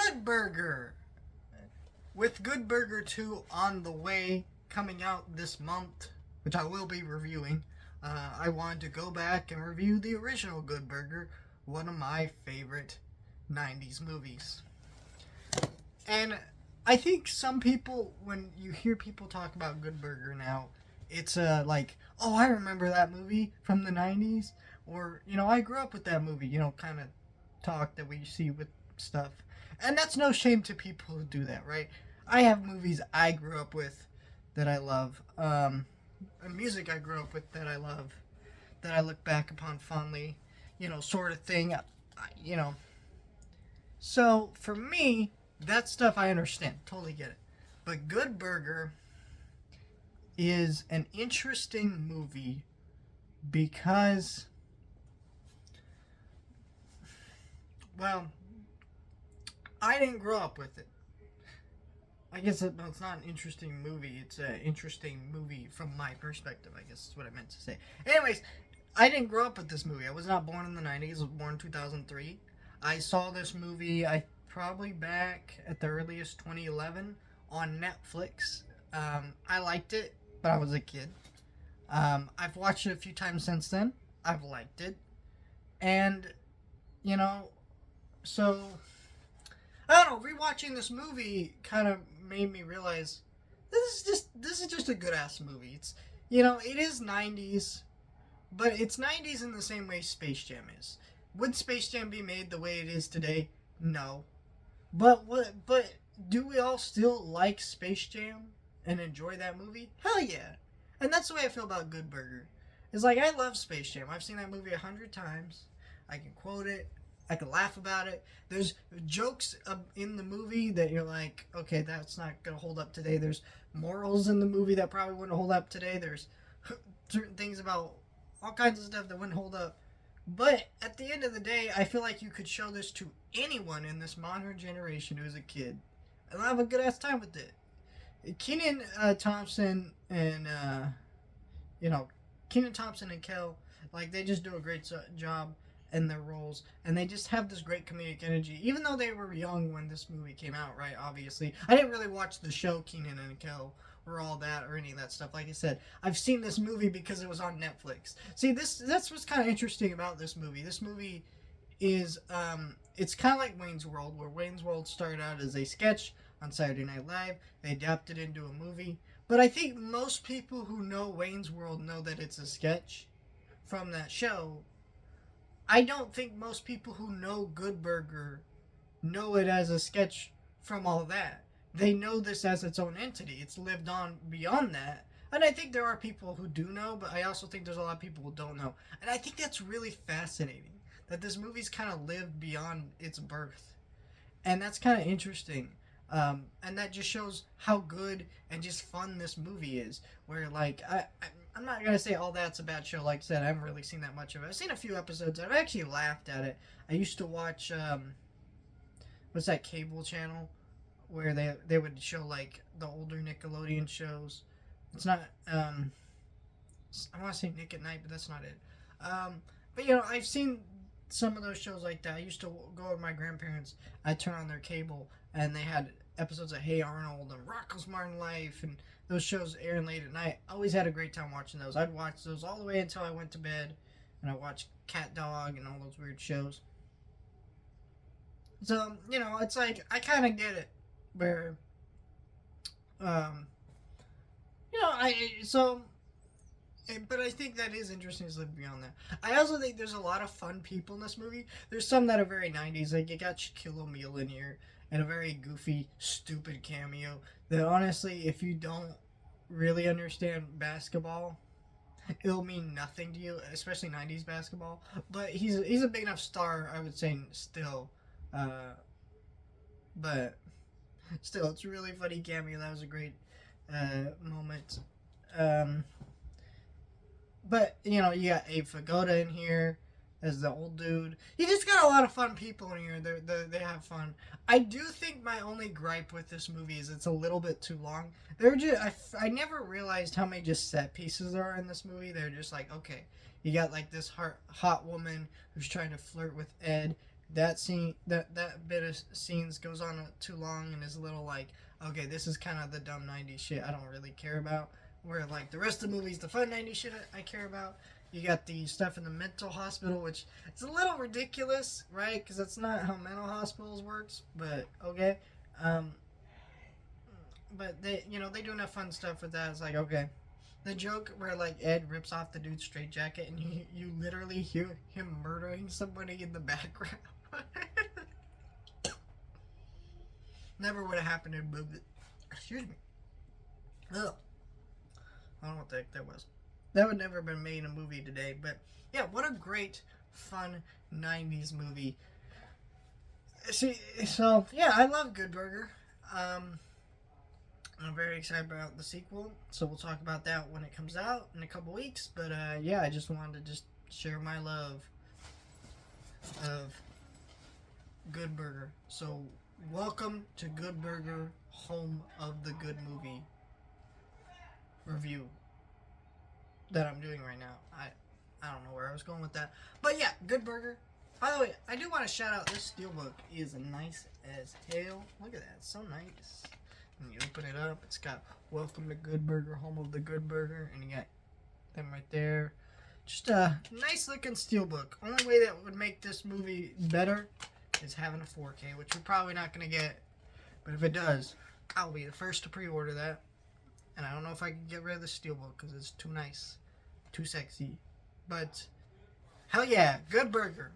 Good Burger. With Good Burger 2 on the way, coming out this month, which I will be reviewing, I wanted to go back and review the original Good Burger, one of my favorite 90s movies. And I think some people, when you hear people talk about Good Burger now, it's like, oh, I remember that movie from the 90s. Or, I grew up with that movie, kind of talk that we see with stuff. And that's no shame to people who do that, right? I have movies I grew up with that I love, and music I grew up with that I love, that I look back upon fondly, sort of thing, you know. So for me, that stuff I understand, totally get it. But Good Burger is an interesting movie because, well, I didn't grow up with it. I guess it's not an interesting movie. It's an interesting movie from my perspective, I guess is what I meant to say. Anyways, I didn't grow up with this movie. I was not born in the 90s. I was born in 2003. I saw this movie, I probably back at the earliest 2011 on Netflix. I liked it, but I was a kid. I've watched it a few times since then. I've liked it. And, so I don't know, rewatching this movie kind of made me realize this is just a good ass movie. It's it is 90s, but it's 90s in the same way Space Jam is. Would Space Jam be made the way it is today? No. But do we all still like Space Jam and enjoy that movie? Hell yeah. And that's the way I feel about Good Burger. It's like, I love Space Jam. I've seen that movie 100 times. I can quote it. I can laugh about it. There's jokes in the movie that you're like, okay, that's not going to hold up today. There's morals in the movie that probably wouldn't hold up today. There's certain things about all kinds of stuff that wouldn't hold up. But at the end of the day, I feel like you could show this to anyone in this modern generation who's a kid, and I'll have a good ass time with it. Kenan Thompson and Kenan Thompson and Kel, like, they just do a great job in their roles, and they just have this great comedic energy. Even though they were young when this movie came out, right? Obviously, I didn't really watch the show Kenan and Kel or all that or any of that stuff. Like I said, I've seen this movie because it was on Netflix. See, that's what's kind of interesting about this movie. This movie is it's kind of like Wayne's World, where Wayne's World started out as a sketch on Saturday Night Live. They adapted it into a movie. But I think most people who know Wayne's World know that it's a sketch from that show. I don't think most people who know Good Burger know it as a sketch from all that. They know this as its own entity. It's lived on beyond that. And I think there are people who do know, but I also think there's a lot of people who don't know. And I think that's really fascinating, that this movie's kind of lived beyond its birth. And that's kind of interesting. And that just shows how good and just fun this movie is. Where, like, I'm not going to say all that's a bad show. Like I said, I haven't really seen that much of it. I've seen a few episodes. I've actually laughed at it. I used to watch, what's that cable channel? Where they would show, like, the older Nickelodeon shows. It's not, I want to say Nick at Night, but that's not it. But, I've seen some of those shows like that. I used to go with my grandparents. I'd turn on their cable, and they had episodes of Hey Arnold and Rocko's Modern Life, and those shows airing late at night. I always had a great time watching those. I'd watch those all the way until I went to bed, and I watched Cat Dog and all those weird shows. So, it's like, I kind of get it. Where, but I think that is interesting to live beyond that. I also think there's a lot of fun people in this movie. There's some that are very 90s, like you got Shaquille O'Neal in here, and a very goofy, stupid cameo that honestly, if you don't really understand basketball, it'll mean nothing to you, especially 90s basketball. But he's a big enough star, I would say, still. But still, it's a really funny cameo. That was a great moment. But, you got Abe Vigoda in here as the old dude. You just got a lot of fun people in here. They have fun. I do think my only gripe with this movie is it's a little bit too long. I never realized how many just set pieces there are in this movie. They're just like, okay, you got like this hot woman who's trying to flirt with Ed, that scene, that bit of scenes goes on too long and is a little like, okay, this is kind of the dumb '90s shit I don't really care about. Where like the rest of the movies, the fun '90s shit I care about. You got the stuff in the mental hospital, which is a little ridiculous, right? Because that's not how mental hospitals works. But okay, um, but they, they do enough fun stuff with that. It's like, okay, the joke where like Ed rips off the dude's straitjacket and you literally hear him murdering somebody in the background. Never would have happened in a movie. Excuse me. Ugh. I don't know what the heck that was. That would never have been made in a movie today. But yeah, what a great, fun '90s movie. See, so yeah, I love Good Burger. I'm very excited about the sequel, so we'll talk about that when it comes out in a couple weeks. But yeah, I just wanted to just share my love of Good Burger. So welcome to Good Burger, home of the good movie review that I'm doing right now. I don't know where I was going with that, but yeah, Good Burger. By the way, I do want to shout out this steelbook is nice as hell. Look at that, it's so nice. And you open it up, it's got "Welcome to Good Burger, home of the Good Burger," and you got them right there. Just a nice looking steelbook. Only way that would make this movie better is having a 4K, which we're probably not gonna get. But if it does, I'll be the first to pre-order that. And I don't know if I can get rid of the steelbook because it's too nice, too sexy. But hell yeah, Good Burger.